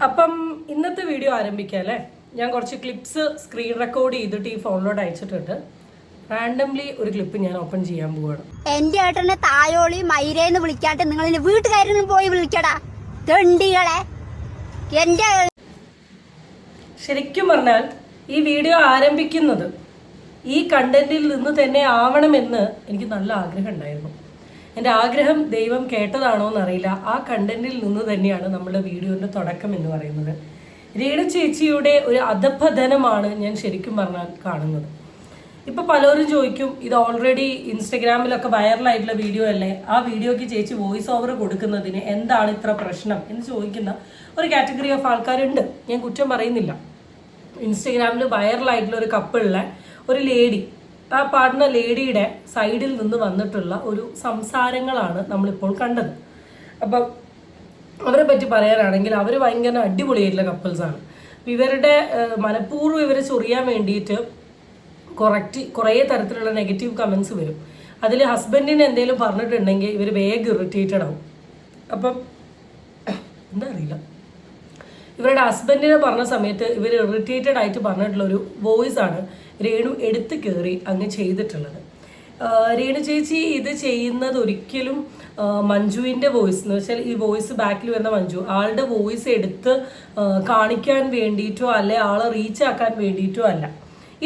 അപ്പം ഇന്നത്തെ വീഡിയോ ആരംഭിക്കാം അല്ലേ. ഞാൻ കുറച്ച് ക്ലിപ്സ് സ്ക്രീൻ റെക്കോർഡ് ചെയ്തിട്ട് ഈ ഫോണിലോട്ട് അയച്ചിട്ടുണ്ട്. റാൻഡംലി ഒരു ക്ലിപ്പ് ഞാൻ ഓപ്പൺ ചെയ്യാൻ പോവാണ്. എന്റെ ഏട്ടനെ തായോളി മൈരേന്ന് വിളിക്കാട്ടെ, നിങ്ങൾ വീട്ടുകാരിൽ പോയി വിളിക്കടാ തെണ്ടികളെ. എന്റെ ശരിക്കും പറഞ്ഞാൽ ഈ വീഡിയോ ആരംഭിക്കുന്നത് ഈ കണ്ടന്റിൽ നിന്ന് തന്നെ ആവണമെന്ന് എനിക്ക് നല്ല ആഗ്രഹം ഉണ്ടായിരുന്നു. എൻ്റെ ആഗ്രഹം ദൈവം കേട്ടതാണോ എന്നറിയില്ല. ആ കണ്ടന്റിൽ നിന്ന് തന്നെയാണ് നമ്മുടെ വീഡിയോൻ്റെ തുടക്കം എന്ന് പറയുന്നത്. രേണു ചേച്ചിയുടെ ഒരു അധപ്പതനമാണ് ഞാൻ ശരിക്കും പറഞ്ഞാൽ കാണുന്നത്. ഇപ്പം പലരും ചോദിക്കും, ഇത് ഓൾറെഡി ഇൻസ്റ്റഗ്രാമിലൊക്കെ വൈറലായിട്ടുള്ള വീഡിയോ അല്ലേ, ആ വീഡിയോയ്ക്ക് ചേച്ചി വോയിസ് ഓവർ കൊടുക്കുന്നതിന് എന്താണ് ഇത്ര പ്രശ്നം എന്ന് ചോദിക്കുന്ന ഒരു കാറ്റഗറി ഓഫ് ആൾക്കാരുണ്ട്. ഞാൻ കുറ്റം പറയുന്നില്ല. ഇൻസ്റ്റഗ്രാമിൽ വൈറലായിട്ടുള്ള ഒരു കപ്പിളിലെ ഒരു ലേഡി, ആ പാടുന്ന ലേഡിയുടെ സൈഡിൽ നിന്ന് വന്നിട്ടുള്ള ഒരു സംസാരങ്ങളാണ് നമ്മളിപ്പോൾ കണ്ടത്. അപ്പം അവരെ പറ്റി പറയാനാണെങ്കിൽ അവർ ഭയങ്കര അടിപൊളിയായിട്ടുള്ള കപ്പിൾസാണ്. ഇവരുടെ മനഃപൂർവ്വം ഇവരെ ചൊറിയാൻ വേണ്ടിയിട്ട് കുറേ തരത്തിലുള്ള നെഗറ്റീവ് കമൻസ് വരും. അതിൽ ഹസ്ബൻഡിന് എന്തെങ്കിലും പറഞ്ഞിട്ടുണ്ടെങ്കിൽ ഇവർ വേഗം ഇറിറ്റേറ്റഡ് ആവും. അപ്പം എന്താ അറിയില്ല, ഇവരുടെ ഹസ്ബൻഡിനെ പറഞ്ഞ സമയത്ത് ഇവർ ഇറിറ്റേറ്റഡ് ആയിട്ട് പറഞ്ഞിട്ടുള്ളൊരു വോയിസ് ആണ് രേണു എടുത്ത് കയറി അങ്ങ് ചെയ്തിട്ടുള്ളത്. രേണു ചേച്ചി ഇത് ചെയ്യുന്നത് ഒരിക്കലും മഞ്ജുവിൻ്റെ വോയിസ് എന്ന് വെച്ചാൽ ഈ വോയിസ് ബാക്കിൽ വരുന്ന മഞ്ജു ആളുടെ വോയിസ് എടുത്ത് കാണിക്കാൻ വേണ്ടിയിട്ടോ അല്ലെ ആളെ റീച്ച് ആക്കാൻ വേണ്ടിയിട്ടോ അല്ല.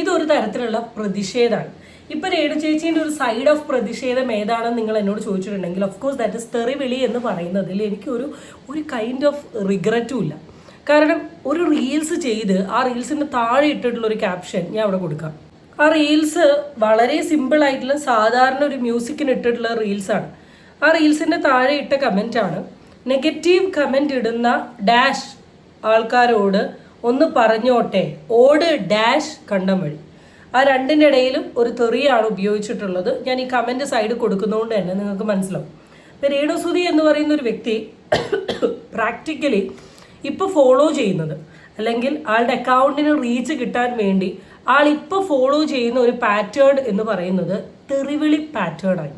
ഇതൊരു തരത്തിലുള്ള പ്രതിഷേധമാണ്. ഇപ്പം രേണു ചേച്ചീൻ്റെ ഒരു സൈഡ് ഓഫ് പ്രതിഷേധം ഏതാണെന്ന് നിങ്ങൾ എന്നോട് ചോദിച്ചിട്ടുണ്ടെങ്കിൽ ഓഫ് കോഴ്സ് ദാറ്റ് ഇസ് തെറിവിളി എന്ന് പറയുന്നതിൽ എനിക്കൊരു കൈൻഡ് ഓഫ് റിഗ്രറ്റും ഇല്ല. കാരണം ഒരു റീൽസ് ചെയ്ത് ആ റീൽസിൻ്റെ താഴെ ഇട്ടിട്ടുള്ള ഒരു ക്യാപ്ഷൻ ഞാൻ അവിടെ കൊടുക്കാം. ആ റീൽസ് വളരെ സിമ്പിൾ ആയിട്ടുള്ള സാധാരണ ഒരു മ്യൂസിക്കിന് ഇട്ടിട്ടുള്ള റീൽസാണ്. ആ റീൽസിൻ്റെ താഴെ ഇട്ട കമൻറ്റാണ്, നെഗറ്റീവ് കമൻറ്റ് ഇടുന്ന ഡാഷ് ആൾക്കാരോട് ഒന്ന് പറഞ്ഞോട്ടെ, ഓട് ഡാഷ് കണ്ടം വഴി. ആ രണ്ടിൻ്റെ ഇടയിലും ഒരു തെറിയാണ് ഉപയോഗിച്ചിട്ടുള്ളത്. ഞാൻ ഈ കമൻറ്റ് സൈഡ് കൊടുക്കുന്നതുകൊണ്ട് തന്നെ നിങ്ങൾക്ക് മനസ്സിലാവും. ഇപ്പം രേണുസുതി എന്ന് പറയുന്ന ഒരു വ്യക്തി പ്രാക്ടിക്കലി ഇപ്പോൾ ഫോളോ ചെയ്യുന്നത്, അല്ലെങ്കിൽ ആളുടെ അക്കൗണ്ടിന് റീച്ച് കിട്ടാൻ വേണ്ടി ആളിപ്പോൾ ഫോളോ ചെയ്യുന്ന ഒരു പാറ്റേൺ എന്ന് പറയുന്നത് തെറിവിളി പാറ്റേൺ ആണ്.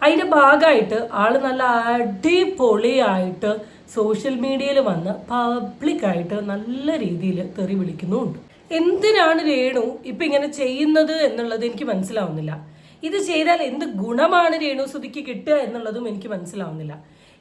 അതിൻ്റെ ഭാഗമായിട്ട് ആൾ നല്ല അടിപൊളിയായിട്ട് സോഷ്യൽ മീഡിയയിൽ വന്ന് പബ്ലിക്കായിട്ട് നല്ല രീതിയിൽ തെറി വിളിക്കുന്നുമുണ്ട്. എന്തിനാണ് രേണു ഇപ്പം ഇങ്ങനെ ചെയ്യുന്നത് എന്നുള്ളത് എനിക്ക് മനസ്സിലാവുന്നില്ല. ഇത് ചെയ്താൽ എന്ത് ഗുണമാണ് രേണുസുതിക്ക് കിട്ടുക എന്നുള്ളതും എനിക്ക് മനസ്സിലാവുന്നില്ല.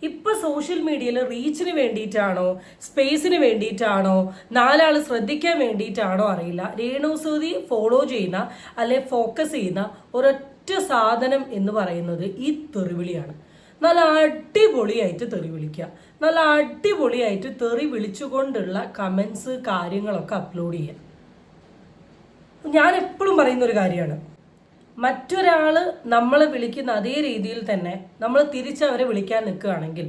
ഇപ്പം സോഷ്യൽ മീഡിയയിൽ റീച്ചിന് വേണ്ടിയിട്ടാണോ സ്പേസിന് വേണ്ടിയിട്ടാണോ നാലാൾ ശ്രദ്ധിക്കാൻ വേണ്ടിയിട്ടാണോ അറിയില്ല, രേണുസുതി ഫോളോ ചെയ്യുന്ന അല്ലെ ഫോക്കസ് ചെയ്യുന്ന ഒരൊറ്റ സാധനം എന്ന് പറയുന്നത് ഈ തെറിവിളിയാണ്. നല്ല അടിപൊളിയായിട്ട് തെറി വിളിക്കുക, നല്ല അടിപൊളിയായിട്ട് തെറി വിളിച്ചുകൊണ്ടുള്ള കമൻസ് കാര്യങ്ങളൊക്കെ അപ്ലോഡ് ചെയ്യുക. ഞാൻ എപ്പോഴും പറയുന്നൊരു കാര്യമാണ്, മറ്റൊരാൾ നമ്മളെ വിളിക്കുന്ന അതേ രീതിയിൽ തന്നെ നമ്മൾ തിരിച്ചവരെ വിളിക്കാൻ നിൽക്കുകയാണെങ്കിൽ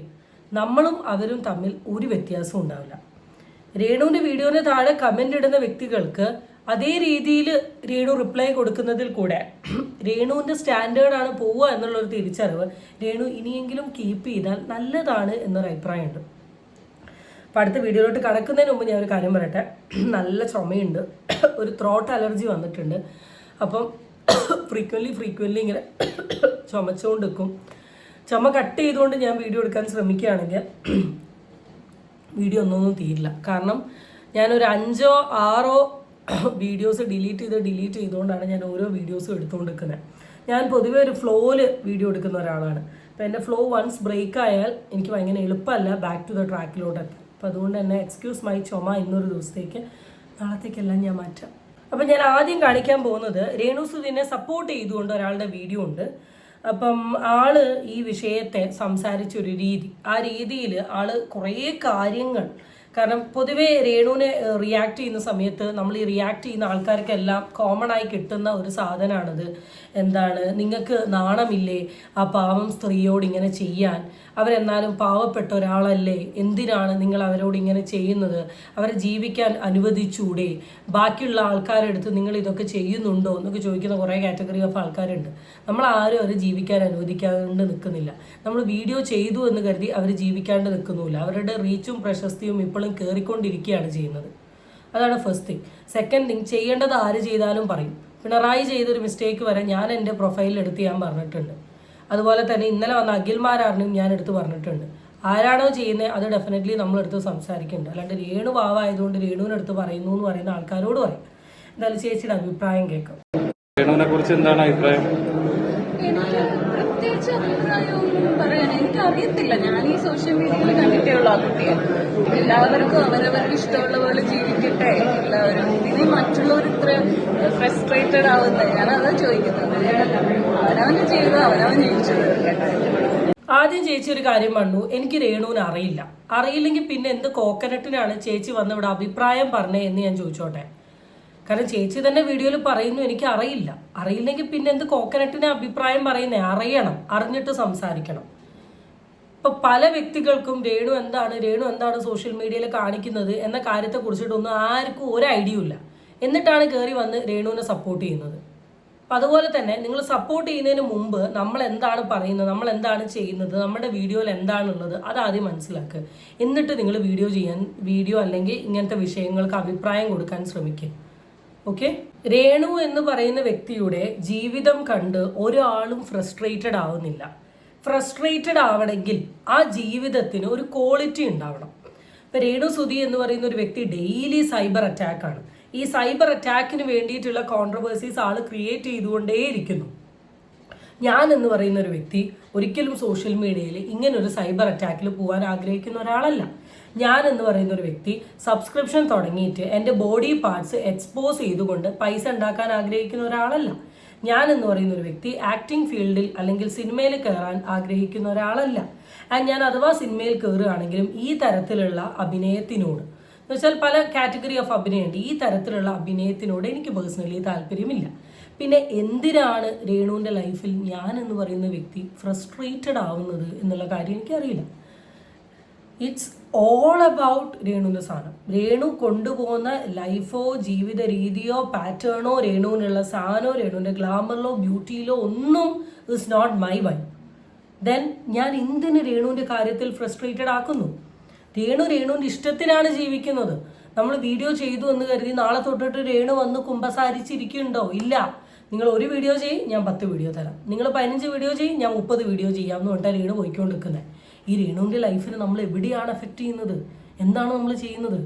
നമ്മളും അവരും തമ്മിൽ ഒരു വ്യത്യാസവും ഉണ്ടാവില്ല. രേണുവിൻ്റെ വീഡിയോന് താഴെ കമൻ്റ് ഇടുന്ന വ്യക്തികൾക്ക് അതേ രീതിയിൽ രേണു റിപ്ലൈ കൊടുക്കുന്നതിൽ കൂടെ രേണുവിൻ്റെ സ്റ്റാൻഡേർഡാണ് പോവുക എന്നുള്ളൊരു തിരിച്ചറിവ് രേണു ഇനിയെങ്കിലും കീപ്പ് ചെയ്താൽ നല്ലതാണ് എന്നൊരു അഭിപ്രായമുണ്ട്. അപ്പം അടുത്ത വീഡിയോയിലോട്ട് കടക്കുന്നതിന് മുമ്പ് ഞാൻ ഒരു കാര്യം പറയട്ടെ. നല്ല ചുമയുണ്ട്, ഒരു ത്രോട്ട് അലർജി വന്നിട്ടുണ്ട്. അപ്പം ഫ്രീക്വൻലി ഇങ്ങനെ ചുമച്ചുകൊണ്ട് നിൽക്കും. ചുമ കട്ട് ചെയ്തുകൊണ്ട് ഞാൻ വീഡിയോ എടുക്കാൻ ശ്രമിക്കുകയാണെങ്കിൽ വീഡിയോ ഒന്നും തീരില്ല. കാരണം ഞാനൊരു 5-6 വീഡിയോസ് ഡിലീറ്റ് ചെയ്തുകൊണ്ടാണ് ഞാൻ ഓരോ വീഡിയോസും എടുത്തുകൊണ്ടിരിക്കുന്നത്. ഞാൻ പൊതുവെ ഒരു ഫ്ലോയിൽ വീഡിയോ എടുക്കുന്ന ഒരാളാണ്. അപ്പോൾ എൻ്റെ ഫ്ലോ വൺസ് ബ്രേക്ക് ആയാൽ എനിക്ക് ഭയങ്കര എളുപ്പമല്ല ബാക്ക് ടു ദ ട്രാക്കിലോട്ട് എത്താൻ. അപ്പോൾ അതുകൊണ്ട് തന്നെ എക്സ്ക്യൂസ് മൈ ചുമ ഇന്നൊരു ദിവസത്തേക്ക്, നാളത്തേക്കെല്ലാം ഞാൻ മാറ്റാം. അപ്പം ഞാൻ ആദ്യം കാണിക്കാൻ പോകുന്നത് രേണുസുതിനെ സപ്പോർട്ട് ചെയ്തുകൊണ്ട് ഒരാളുടെ വീഡിയോ ഉണ്ട്. അപ്പം ആള് ഈ വിഷയത്തെ സംസാരിച്ചൊരു രീതി, ആ രീതിയിൽ ആള് കുറേ കാര്യങ്ങൾ, കാരണം പൊതുവേ രേണുവിനെ റിയാക്ട് ചെയ്യുന്ന സമയത്ത് നമ്മൾ ഈ റിയാക്ട് ചെയ്യുന്ന ആൾക്കാർക്കെല്ലാം കോമൺ ആയി കിട്ടുന്ന ഒരു സാധനമാണിത്. എന്താണ്, നിങ്ങൾക്ക് നാണമില്ലേ ആ പാവം സ്ത്രീയോട് ഇങ്ങനെ ചെയ്യാൻ? അവരെന്നാലും പാവപ്പെട്ട ഒരാളല്ലേ, എന്തിനാണ് നിങ്ങൾ അവരോട് ഇങ്ങനെ ചെയ്യുന്നത്? അവരെ ജീവിക്കാൻ അനുവദിച്ചൂടെ? ബാക്കിയുള്ള ആൾക്കാരെടുത്ത് നിങ്ങൾ ഇതൊക്കെ ചെയ്യുന്നുണ്ടോ എന്നൊക്കെ ചോദിക്കുന്ന കുറേ കാറ്റഗറി ഓഫ് ആൾക്കാരുണ്ട്. നമ്മൾ ആരും അവരെ ജീവിക്കാൻ അനുവദിക്കാണ്ട് നിൽക്കുന്നില്ല. നമ്മൾ വീഡിയോ ചെയ്തു എന്ന് കരുതി അവർ ജീവിക്കാണ്ട് നിൽക്കുന്നില്ല. അവരുടെ റീച്ചും പ്രശസ്തിയും ഇപ്പോഴും കയറിക്കൊണ്ടിരിക്കുകയാണ് ചെയ്യുന്നത്. അതാണ് ഫസ്റ്റ് തിങ്. സെക്കൻഡ് തിങ്, ചെയ്യേണ്ടത് ആര് ചെയ്താലും പറയും. പിണറായി ചെയ്തൊരു മിസ്റ്റേക്ക് വരെ ഞാൻ എൻ്റെ പ്രൊഫൈലിൽ എടുത്ത് ഞാൻ പറഞ്ഞിട്ടുണ്ട്. അതുപോലെ തന്നെ ഇന്നലെ വന്ന അഖിൽമാരാറിനും ഞാൻ എടുത്ത് പറഞ്ഞിട്ടുണ്ട്. ആരാണോ ചെയ്യുന്നത് അത് ഡെഫിനറ്റ്ലി നമ്മളെടുത്ത് സംസാരിക്കുന്നുണ്ട്. അല്ലാണ്ട് രേണു പാവായതുകൊണ്ട് രേണുവിനടുത്ത് പറയുന്നു എന്ന് പറയുന്ന ആൾക്കാരോട് പറയും. എന്തായാലും ചേച്ചിയുടെ അഭിപ്രായം കേൾക്കാം. രേണുവിനെ കുറിച്ച് എന്താണ് അഭിപ്രായം? എനിക്ക് പ്രത്യേകിച്ച് അഭിപ്രായമൊന്നും പറയാൻ എനിക്ക് അറിയത്തില്ല. ഞാൻ ഈ സോഷ്യൽ മീഡിയയിൽ കണ്ടിട്ടേ ഉള്ളൂ ആ കുട്ടിയെ. എല്ലാവർക്കും അവരവർക്ക് ഇഷ്ടമുള്ള പോലെ ജീവിക്കട്ടെ എല്ലാവരും. ഇനി മറ്റുള്ളവർ ഇത്ര ഫ്രസ്ട്രേറ്റഡ് ആവുന്നത് ഞാനതാ ചോദിക്കുന്നത്. അവനവന്റെ ജീവിതം അവനവൻ ജീവിച്ചു തീർക്കട്ടെ. ആദ്യം ചേച്ചി ഒരു കാര്യം പറഞ്ഞു, എനിക്ക് രേണുവിന് അറിയില്ലെങ്കിൽ പിന്നെ എന്ത് കോക്കനട്ടിനാണ് ചേച്ചി വന്ന് ഇവിടെ അഭിപ്രായം പറഞ്ഞേ എന്ന് ഞാൻ ചോദിച്ചോട്ടെ. കാരണം ചേച്ചി തന്നെ വീഡിയോയിൽ പറയുന്നു എനിക്ക് അറിയില്ലെങ്കിൽ പിന്നെ എന്ത് കോക്കനട്ടിന് അഭിപ്രായം പറയുന്നേ? അറിഞ്ഞിട്ട് സംസാരിക്കണം. ഇപ്പൊ പല വ്യക്തികൾക്കും രേണു എന്താണ് സോഷ്യൽ മീഡിയയിൽ കാണിക്കുന്നത് എന്ന കാര്യത്തെ കുറിച്ചിട്ടൊന്നും ആർക്കും ഒരു ഐഡിയ ഇല്ല. എന്നിട്ടാണ് കയറി വന്ന് രേണുവിനെ സപ്പോർട്ട് ചെയ്യുന്നത്. അപ്പം അതുപോലെ തന്നെ നിങ്ങൾ സപ്പോർട്ട് ചെയ്യുന്നതിന് മുമ്പ് നമ്മൾ എന്താണ് പറയുന്നത്, നമ്മൾ എന്താണ് ചെയ്യുന്നത്, നമ്മുടെ വീഡിയോയിൽ എന്താണുള്ളത് അതാദ്യം മനസ്സിലാക്കുക. എന്നിട്ട് നിങ്ങൾ വീഡിയോ അല്ലെങ്കിൽ ഇങ്ങനത്തെ വിഷയങ്ങൾക്ക് അഭിപ്രായം കൊടുക്കാൻ ശ്രമിക്കുക. ഓക്കെ, രേണു എന്ന് പറയുന്ന വ്യക്തിയുടെ ജീവിതം കണ്ട് ഒരാളും ഫ്രസ്ട്രേറ്റഡ് ആവുന്നില്ല. ഫ്രസ്ട്രേറ്റഡ് ആവണമെങ്കിൽ ആ ജീവിതത്തിന് ഒരു ക്വാളിറ്റി ഉണ്ടാവണം. ഇപ്പം രേണു സുധി എന്ന് പറയുന്ന ഒരു വ്യക്തി ഡെയിലി സൈബർ അറ്റാക്കാണ്. ഈ സൈബർ അറ്റാക്കിന് വേണ്ടിയിട്ടുള്ള കോൺട്രവേഴ്സീസ് ആള് ക്രിയേറ്റ് ചെയ്തുകൊണ്ടേയിരിക്കുന്നു. ഞാൻ എന്ന് പറയുന്ന ഒരു വ്യക്തി ഒരിക്കലും സോഷ്യൽ മീഡിയയിൽ ഇങ്ങനൊരു സൈബർ അറ്റാക്കിൽ പോകാൻ ആഗ്രഹിക്കുന്ന ഒരാളല്ല. ഞാൻ എന്ന് പറയുന്ന ഒരു വ്യക്തി സബ്സ്ക്രിപ്ഷൻ തുടങ്ങിയിട്ട് എൻ്റെ ബോഡി പാർട്സ് എക്സ്പോസ് ചെയ്തുകൊണ്ട് പൈസ ഉണ്ടാക്കാൻ ആഗ്രഹിക്കുന്ന ഒരാളല്ല. ഞാൻ എന്ന് പറയുന്ന ഒരു വ്യക്തി ആക്ടിങ് ഫീൽഡിൽ അല്ലെങ്കിൽ സിനിമയിൽ കയറാൻ ആഗ്രഹിക്കുന്ന ഒരാളല്ല. ആൻഡ് ഞാൻ അഥവാ സിനിമയിൽ കയറുകയാണെങ്കിലും ഈ തരത്തിലുള്ള അഭിനയത്തിനോട് എന്ന് വെച്ചാൽ പല കാറ്റഗറി ഓഫ് അഭിനയമുണ്ട്, ഈ തരത്തിലുള്ള അഭിനയത്തിനോട് എനിക്ക് പേഴ്സണലി താല്പര്യമില്ല. പിന്നെ എന്തിനാണ് രേണുവിൻ്റെ ലൈഫിൽ ഞാൻ എന്ന് പറയുന്ന വ്യക്തി ഫ്രസ്ട്രേറ്റഡ് ആവുന്നത് എന്നുള്ള കാര്യം എനിക്കറിയില്ല. ഇറ്റ്സ് ഓൾ അബൌട്ട് രേണുവിൻ്റെ സാധനം. രേണു കൊണ്ടുപോകുന്ന ലൈഫോ ജീവിത രീതിയോ പാറ്റേണോ രേണുവിനുള്ള സാധനമോ രേണുവിൻ്റെ ഗ്ലാമറിലോ ബ്യൂട്ടിയിലോ ഒന്നും is not my vibe. Then ഞാൻ എന്തിന് രേണുവിൻ്റെ കാര്യത്തിൽ ഫ്രസ്ട്രേറ്റഡ് ആക്കുന്നു? രേണുവിൻ്റെ ഇഷ്ടത്തിനാണ് ജീവിക്കുന്നത്. നമ്മൾ വീഡിയോ ചെയ്തു എന്ന് കരുതി നാളെ തൊട്ടിട്ട് രേണു വന്ന് കുമ്പസാരിച്ചിരിക്കുന്നുണ്ടോ? ഇല്ല. നിങ്ങൾ ഒരു വീഡിയോ ചെയ്യും, ഞാൻ 10 വീഡിയോ തരാം. നിങ്ങൾ 15 വീഡിയോ ചെയ്യും, ഞാൻ 30 വീഡിയോ ചെയ്യാമെന്ന് പറഞ്ഞാൽ രേണു പോയിക്കൊണ്ടിരിക്കുന്നത്. ഈ രേണുവിൻ്റെ ലൈഫിന് നമ്മൾ എവിടെയാണ് എഫക്റ്റ് ചെയ്യുന്നത്? എന്താണ് നമ്മൾ ചെയ്യുന്നത്?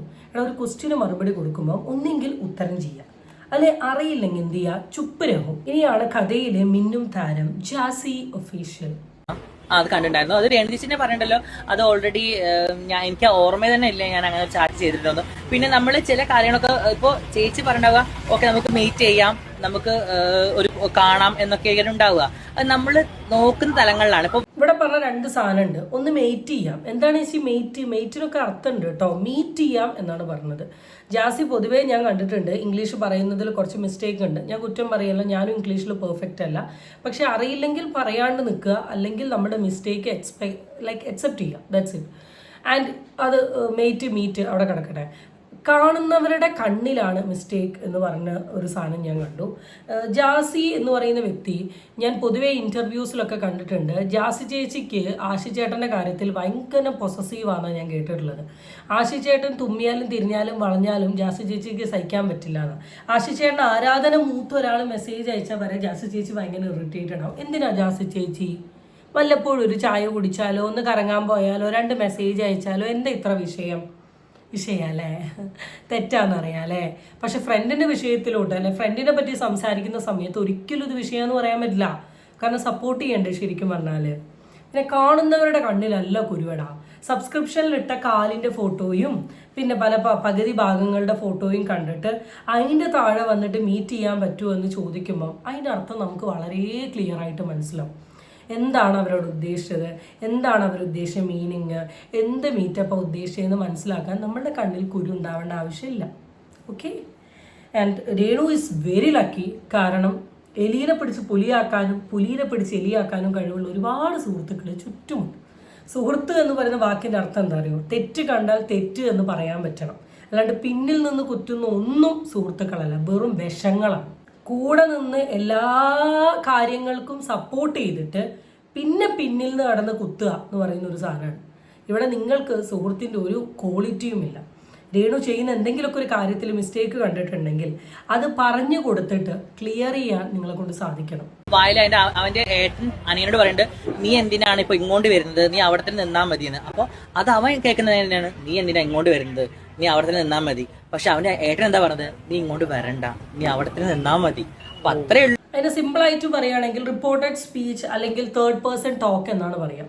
ഒരു ക്വസ്റ്റ്യന് മറുപടി കൊടുക്കുമ്പോൾ ഒന്നെങ്കിൽ ഉത്തരം ചെയ്യാം, അല്ലെ അറിയില്ലെങ്കിൽ എന്ത് ചെയ്യുക, ചുപ്പ് രഹും. ഇനിയാണ് കഥയിലെ മിന്നും താരം ജാസി ഒഫീഷ്യൽ. അത് കണ്ടിട്ടുണ്ടായിരുന്നു. അത് രേണുചേച്ചിനെ പറഞ്ഞിട്ടല്ലോ, അത് ഓൾറെഡി എനിക്ക് ഓർമ്മ തന്നെ ഇല്ല ഞാൻ അങ്ങനെ ചാറ്റ് ചെയ്തിട്ടുണ്ടോ. പിന്നെ നമ്മൾ ചില കാര്യങ്ങളൊക്കെ ഇപ്പോൾ ചേച്ചി പറഞ്ഞിട്ടുണ്ടാവുക, ഓക്കെ നമുക്ക് മീറ്റ് ചെയ്യാം, നമുക്ക് ഒരു കാണാം എന്നൊക്കെ ഉണ്ടാവുക. അത് നമ്മൾ നോക്കുന്ന തലങ്ങളിലാണ്. ഇപ്പൊ ഇവിടെ പറഞ്ഞ 2 സാധനമുണ്ട്. ഒന്ന് മെയ്റ്റ് ചെയ്യാം. എന്താണ് ഈ മെയ്റ്റിനൊക്കെ അർത്ഥമുണ്ട് കേട്ടോ. മീറ്റ് ചെയ്യാം എന്നാണ് പറഞ്ഞത്. ജാസി പൊതുവേ ഞാൻ കണ്ടിട്ടുണ്ട് ഇംഗ്ലീഷ് പറയുന്നതിൽ കുറച്ച് മിസ്റ്റേക്ക് ഉണ്ട്. ഞാൻ കുറ്റം പറയല്ല, ഞാനും ഇംഗ്ലീഷിൽ പെർഫെക്റ്റ് അല്ല. പക്ഷെ അറിയില്ലെങ്കിൽ പറയാണ്ട് നിൽക്കുക, അല്ലെങ്കിൽ നമ്മുടെ മിസ്റ്റേക്ക് അക്സെപ്റ്റ് ചെയ്യുക. That's it. ആൻഡ് അത് മീറ്റ് അവിടെ കിടക്കട്ടെ. കാണുന്നവരുടെ കണ്ണിലാണ് മിസ്റ്റേക്ക് എന്ന് പറഞ്ഞ ഒരു സാധനം ഞാൻ കണ്ടു. ജാസി എന്ന് പറയുന്ന വ്യക്തി ഞാൻ പൊതുവേ ഇൻ്റർവ്യൂസിലൊക്കെ കണ്ടിട്ടുണ്ട്. ജാസി ചേച്ചിക്ക് ആശി ചേട്ടൻ്റെ കാര്യത്തിൽ ഭയങ്കര പൊസസീവാണ് ഞാൻ കേട്ടിട്ടുള്ളത്. ആശി ചേട്ടൻ തുമ്മിയാലും തിരിഞ്ഞാലും വളഞ്ഞാലും ജാസി ചേച്ചിക്ക് സഹിക്കാൻ പറ്റില്ല എന്ന്. ആശി ചേട്ടൻ ആരാധന മൂത്ത ഒരാൾ മെസ്സേജ് അയച്ചാൽ വരെ ജാസി ചേച്ചി ഭയങ്കര ഇറിറ്റേറ്റഡ് ആവും. എന്തിനാ ജാസി ചേച്ചി വല്ലപ്പോഴും ഒരു ചായ കുടിച്ചാലോ ഒന്ന് കറങ്ങാൻ പോയാലോ 2 മെസ്സേജ് അയച്ചാലോ എന്താ ഇത്ര വിഷയമല്ലേ? തെറ്റാന്നറിയാല്ലേ? പക്ഷെ ഫ്രണ്ടിൻ്റെ വിഷയത്തിലോട്ട് അല്ലെ ഫ്രണ്ടിനെ പറ്റി സംസാരിക്കുന്ന സമയത്ത് ഒരിക്കലും ഇത് വിഷയമെന്ന് പറയാൻ പറ്റില്ല. കാരണം സപ്പോർട്ട് ചെയ്യണ്ടേ ശരിക്കും പറഞ്ഞാൽ. പിന്നെ കാണുന്നവരുടെ കണ്ണിലല്ല കുരുവടാ. സബ്സ്ക്രിപ്ഷനിലിട്ട കാലിൻ്റെ ഫോട്ടോയും പിന്നെ പല പകുതി ഭാഗങ്ങളുടെ ഫോട്ടോയും കണ്ടിട്ട് അതിൻ്റെ താഴെ വന്നിട്ട് മീറ്റ് ചെയ്യാൻ പറ്റുമോ എന്ന് ചോദിക്കുമ്പോൾ അതിൻ്റെ അർത്ഥം നമുക്ക് വളരെ ക്ലിയർ ആയിട്ട് മനസ്സിലാവും. എന്താണ് അവരോട് ഉദ്ദേശിച്ചത്, എന്താണ് അവരുദ്ദേശിച്ച മീനിങ്, എന്ത് മീറ്റപ്പാണ് ഉദ്ദേശിച്ചതെന്ന് മനസ്സിലാക്കാൻ നമ്മളുടെ കണ്ണിൽ കുരു ഉണ്ടാവേണ്ട ആവശ്യമില്ല. Okay. And Renu is very lucky. കാരണം എലീനെ പിടിച്ച് പുലിയാക്കാനും പുലീനെ പിടിച്ച് എലിയാക്കാനും കഴിവുള്ള ഒരുപാട് സുഹൃത്തുക്കൾ ചുറ്റുമുണ്ട്. സുഹൃത്ത് എന്ന് പറയുന്ന വാക്കിൻ്റെ അർത്ഥം എന്താ അറിയോ? തെറ്റ് കണ്ടാൽ തെറ്റ് എന്ന് പറയാൻ പറ്റണം. അല്ലാണ്ട് പിന്നിൽ നിന്ന് കുറ്റുന്ന ഒന്നും സുഹൃത്തുക്കളല്ല, വെറും വിഷങ്ങളാണ്. കൂടെ നിന്ന് എല്ലാ കാര്യങ്ങൾക്കും സപ്പോർട്ട് ചെയ്തിട്ട് പിന്നെ പിന്നിൽ നിന്ന് കടന്ന് കുത്തുക എന്ന് പറയുന്ന ഒരു സാധനമാണ്. ഇവിടെ നിങ്ങൾക്ക് സുഹൃത്തിൻ്റെ ഒരു ക്വാളിറ്റിയുമില്ല. രേണു ചെയ്യുന്ന എന്തെങ്കിലുമൊക്കെ ഒരു കാര്യത്തിൽ മിസ്റ്റേക്ക് കണ്ടിട്ടുണ്ടെങ്കിൽ അത് പറഞ്ഞു കൊടുത്തിട്ട് ക്ലിയർ ചെയ്യാൻ നിങ്ങളെ കൊണ്ട് സാധിക്കണം. വായിൽ അവന്റെ ഏട്ടൻ അനിയനോട് പറയുന്നുണ്ട്, നീ എന്തിനാണ് ഇപ്പൊ ഇങ്ങോട്ട് വരുന്നത്, നീ അവിടെ തന്നെ നിന്നാ മതിയെന്ന്. അപ്പൊ അത് അവൻ കേൾക്കുന്നത് തന്നെയാണ്, നീ എന്തിനാ ഇങ്ങോട്ട് വരുന്നത്, നീ അവിടെ തന്നെ നിന്നാ മതി. പക്ഷെ അവന്റെ ഏട്ടൻ എന്താ പറഞ്ഞത്, നീ ഇങ്ങോട്ട് വരണ്ട, നീ അവിടെ തന്നെ നിന്നാ മതി. അപ്പൊ അത്രേ ഉള്ളൂ. അതിന് സിമ്പിളായിട്ട് പറയുകയാണെങ്കിൽ റിപ്പോർട്ടഡ് സ്പീച്ച് അല്ലെങ്കിൽ തേർഡ് പേഴ്സൺ ടോക്ക് എന്നാണ് പറയാം.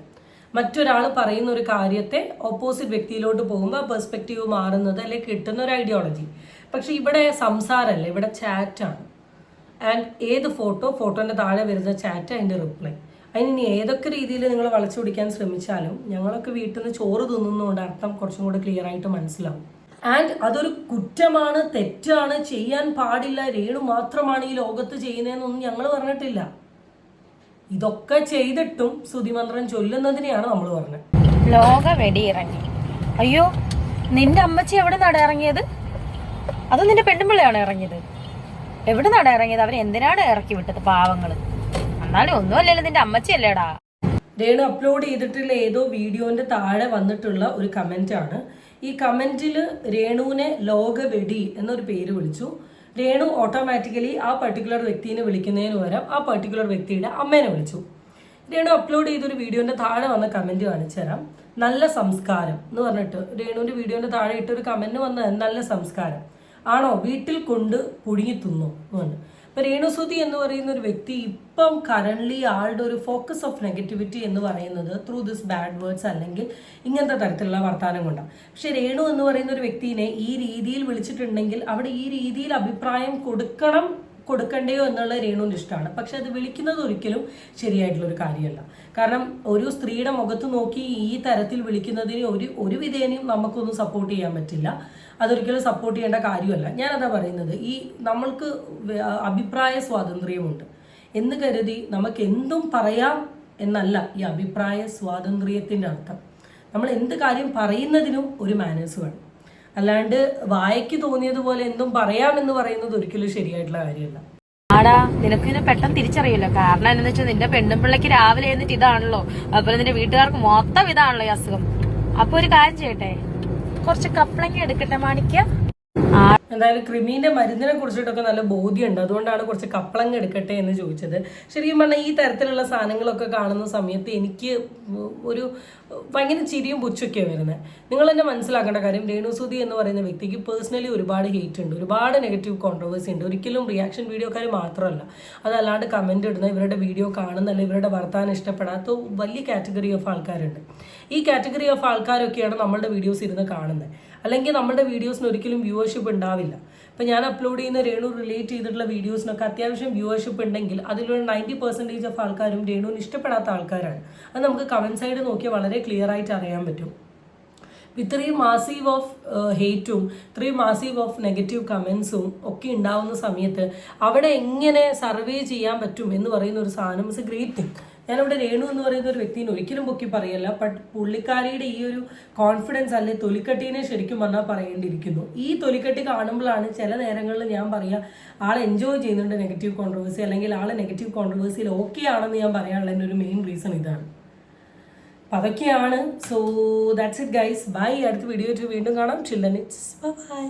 മറ്റൊരാൾ പറയുന്ന ഒരു കാര്യത്തെ ഓപ്പോസിറ്റ് വ്യക്തിയിലോട്ട് പോകുമ്പോൾ പെർസ്പെക്റ്റീവ് മാറുന്നത് അല്ലെങ്കിൽ കിട്ടുന്ന ഒരു ഐഡിയോളജി. പക്ഷെ ഇവിടെ സംസാരമല്ല, ഇവിടെ ചാറ്റാണ്. ആൻഡ് ഏത് ഫോട്ടോൻ്റെ താഴെ വരുന്ന ചാറ്റ്, അതിൻ്റെ റിപ്ലൈ. അതിന് ഏതൊക്കെ രീതിയിൽ നിങ്ങൾ വളച്ചു പിടിക്കാൻ ശ്രമിച്ചാലും ഞങ്ങളൊക്കെ വീട്ടിൽ നിന്ന് ചോറ് തിന്നുന്നതുകൊണ്ട് അർത്ഥം കുറച്ചും കൂടെ ക്ലിയർ ആയിട്ട് മനസ്സിലാവും. ആൻഡ് അതൊരു കുറ്റമാണ്, തെറ്റാണ്, ചെയ്യാൻ പാടില്ല, രേണു മാത്രമാണ് ഈ ലോകത്ത് ചെയ്യുന്നതെന്നൊന്നും ഞങ്ങൾ പറഞ്ഞിട്ടില്ല. ഇതൊക്കെ ചെയ്തിട്ടും സ്തുതിമന്ത്രം ചൊല്ലുന്നതിനെയാണ് നമ്മൾ പറഞ്ഞത്. ലോക വെടിയിറങ്ങി. അയ്യോ, നിന്റെ അമ്മച്ചി എവിടെ നടാ ഇറങ്ങിയത്? അത് നിന്റെ പെണ്ണുമ്പിള്ളയാണ് ഇറങ്ങിയത്. എവിടെ നടാ ഇറങ്ങിയത്? അവരെ എന്തിനാണ് ഇറക്കി വിട്ടത്? പാവങ്ങള്. എന്നാലും ഒന്നുമല്ലല്ലോ, നിന്റെ അമ്മച്ചി അല്ലേടാ. രേണു അപ്ലോഡ് ചെയ്തിട്ടുള്ള ഏതോ വീഡിയോന്റെ താഴെ വന്നിട്ടുള്ള ഒരു കമന്റ് ആണ്. ഈ കമന്റിൽ രേണുവിനെ ലോക വെടി എന്നൊരു പേര് വിളിച്ചു. രേണു ഓട്ടോമാറ്റിക്കലി ആ പർട്ടിക്കുലർ വ്യക്തിനെ വിളിക്കുന്നതിന് പകരം ആ പർട്ടിക്കുലർ വ്യക്തിയുടെ അമ്മേനെ വിളിച്ചു. രേണു അപ്ലോഡ് ചെയ്തൊരു വീഡിയോന്റെ താഴെ വന്ന കമന്റ് കാണിച്ചു തരാം. നല്ല സംസ്കാരം എന്ന് പറഞ്ഞിട്ട് രേണുവിന്റെ വീഡിയോന്റെ താഴെ ഇട്ടൊരു കമന്റ് വന്നത്, നല്ല സംസ്കാരം ആണോ, വീട്ടിൽ കൊണ്ട് പുഴുങ്ങി തിന്നു എന്ന് പറഞ്ഞു. ഇപ്പൊ രേണുസുതി എന്ന് പറയുന്ന ഒരു വ്യക്തി ഇപ്പം കറന്റ്ലി ആളുടെ ഒരു ഫോക്കസ് ഓഫ് നെഗറ്റിവിറ്റി എന്ന് പറയുന്നത് ത്രൂ ദിസ് ബാഡ് വേർഡ്സ് അല്ലെങ്കിൽ ഇങ്ങനത്തെ തരത്തിലുള്ള വർത്തമാനം കൊണ്ടാണ്. പക്ഷെ രേണു എന്ന് പറയുന്ന ഒരു വ്യക്തിനെ ഈ രീതിയിൽ വിളിച്ചിട്ടുണ്ടെങ്കിൽ അവിടെ ഈ രീതിയിൽ അഭിപ്രായം കൊടുക്കണ്ടയോ എന്നുള്ള രേണുവിൻ്റെ ഇഷ്ടമാണ്. പക്ഷെ അത് വിളിക്കുന്നത് ഒരിക്കലും ശരിയായിട്ടുള്ള ഒരു കാര്യമല്ല. കാരണം ഒരു സ്ത്രീയുടെ മുഖത്ത് നോക്കി ഈ തരത്തിൽ വിളിക്കുന്നതിന് ഒരു വിധേനയും നമുക്കൊന്നും സപ്പോർട്ട് ചെയ്യാൻ പറ്റില്ല. അതൊരിക്കലും സപ്പോർട്ട് ചെയ്യേണ്ട കാര്യമല്ല. ഞാനതാ പറയുന്നത്, ഈ നമ്മൾക്ക് അഭിപ്രായ സ്വാതന്ത്ര്യമുണ്ട് എന്ന് കരുതി നമുക്ക് എന്തും പറയാം എന്നല്ല ഈ അഭിപ്രായ സ്വാതന്ത്ര്യത്തിൻ്റെ അർത്ഥം. നമ്മൾ എന്ത് കാര്യം പറയുന്നതിനും ഒരു മാനേഴ്സ് വേണം. അല്ലാണ്ട് വായയ്ക്ക് തോന്നിയതുപോലെ എന്തും പറയാമെന്ന് പറയുന്നത് ഒരിക്കലും ശരിയായിട്ടുള്ള കാര്യമല്ല. ആടാ, നിനക്ക് ഇതിനെ പെട്ടെന്ന് തിരിച്ചറിയില്ല. കാരണം എന്താണെന്ന് വെച്ചാൽ നിന്റെ പെണ്ണുമ്പിള്ളക്ക് രാവിലെ എന്നിട്ട് ഇതാണല്ലോ, അതുപോലെ നിന്റെ വീട്ടുകാർക്ക് മൊത്തം ഇതാണല്ലോ ഈ അസുഖം. അപ്പൊ ഒരു കാര്യം ചെയ്യട്ടെ, കുറച്ച് കപ്ലങ്ങ എടുക്കട്ടെ മാണിക്ക. എന്തായാലും ക്രിമീന്റെ മരുന്നിനെ കുറിച്ചിട്ടൊക്കെ നല്ല ബോധ്യമുണ്ട്, അതുകൊണ്ടാണ് കുറച്ച് കപ്പളങ്ങ എടുക്കട്ടെ എന്ന് ചോദിച്ചത്. ശരിക്കും പറഞ്ഞാൽ ഈ തരത്തിലുള്ള സാധനങ്ങളൊക്കെ കാണുന്ന സമയത്ത് എനിക്ക് ഒരു ഭയങ്കര ചിരിയും പുച്ഛൊക്കെയാണ് വരുന്നത്. നിങ്ങൾ തന്നെ മനസ്സിലാക്കേണ്ട കാര്യം, രേണുസുതി എന്ന് പറയുന്ന വ്യക്തിക്ക് പേഴ്സണലി ഒരുപാട് ഹെയ്റ്റ് ഉണ്ട്, ഒരുപാട് നെഗറ്റീവ് കോൺട്രവേഴ്സി ഉണ്ട്. ഒരിക്കലും റിയാക്ഷൻ വീഡിയോക്കാർ മാത്രമല്ല, അതല്ലാണ്ട് കമന്റ് ഇടുന്ന, ഇവരുടെ വീഡിയോ കാണുന്ന, അല്ലെങ്കിൽ ഇവരുടെ വർത്താനം ഇഷ്ടപ്പെടാത്ത വലിയ കാറ്റഗറി ഓഫ് ആൾക്കാരുണ്ട്. ഈ കാറ്റഗറി ഓഫ് ആൾക്കാരൊക്കെയാണ് നമ്മളുടെ വീഡിയോസ് ഇരുന്ന് കാണുന്നത്. അല്ലെങ്കിൽ നമ്മുടെ വീഡിയോസിന് ഒരിക്കലും വ്യൂവർഷിപ്പ് ഉണ്ടാവില്ല. ഇപ്പം ഞാൻ അപ്ലോഡ് ചെയ്യുന്ന രേണു റിലേറ്റ് ചെയ്തിട്ടുള്ള വീഡിയോസിനൊക്കെ അത്യാവശ്യം വ്യൂവർഷിപ്പ് ഉണ്ടെങ്കിൽ അതിലൊരു 90% ഓഫ് ആൾക്കാരും രേണുവിന് ഇഷ്ടപ്പെടാത്ത ആൾക്കാരാണ്. അത് നമുക്ക് കമന്റ് സൈഡ് നോക്കിയാൽ വളരെ ക്ലിയർ ആയിട്ട് അറിയാൻ പറ്റും. ഇത്രയും മാസീവ് ഓഫ് ഹെയ്റ്റും ഇത്രയും മാസീവ് ഓഫ് നെഗറ്റീവ് കമൻസും ഒക്കെ ഉണ്ടാവുന്ന സമയത്ത് അവിടെ എങ്ങനെ സർവേ ചെയ്യാൻ പറ്റും എന്ന് പറയുന്ന ഒരു സാധനം ഇസ് എ ഗ്രേറ്റ് തിങ്. ഞാനിവിടെ രേണു എന്ന് പറയുന്ന ഒരു വ്യക്തിനെ ഒരിക്കലും പൊക്കി പറയല്ല. ബട്ട് പുള്ളിക്കാരിയുടെ ഈ ഒരു കോൺഫിഡൻസ് അല്ലെ തൊലിക്കട്ടീനെ ശരിക്കും പറഞ്ഞാൽ പറയേണ്ടിയിരിക്കുന്നു. ഈ തൊലിക്കട്ടി കാണുമ്പോഴാണ് ചില നേരങ്ങളിൽ ഞാൻ പറയുക, ആൾ എൻജോയ് ചെയ്യുന്നുണ്ട് നെഗറ്റീവ് കോൺട്രവേഴ്സി, അല്ലെങ്കിൽ ആൾ നെഗറ്റീവ് കോൺട്രവേഴ്സിയിൽ ഓക്കെ ആണെന്ന് ഞാൻ പറയാനുള്ള എൻ്റെ ഒരു മെയിൻ റീസൺ ഇതാണ്. അപ്പം അതൊക്കെയാണ്. So that's it guys. Bye. അടുത്ത വീഡിയോ വീണ്ടും കാണാം. Chill then it's by.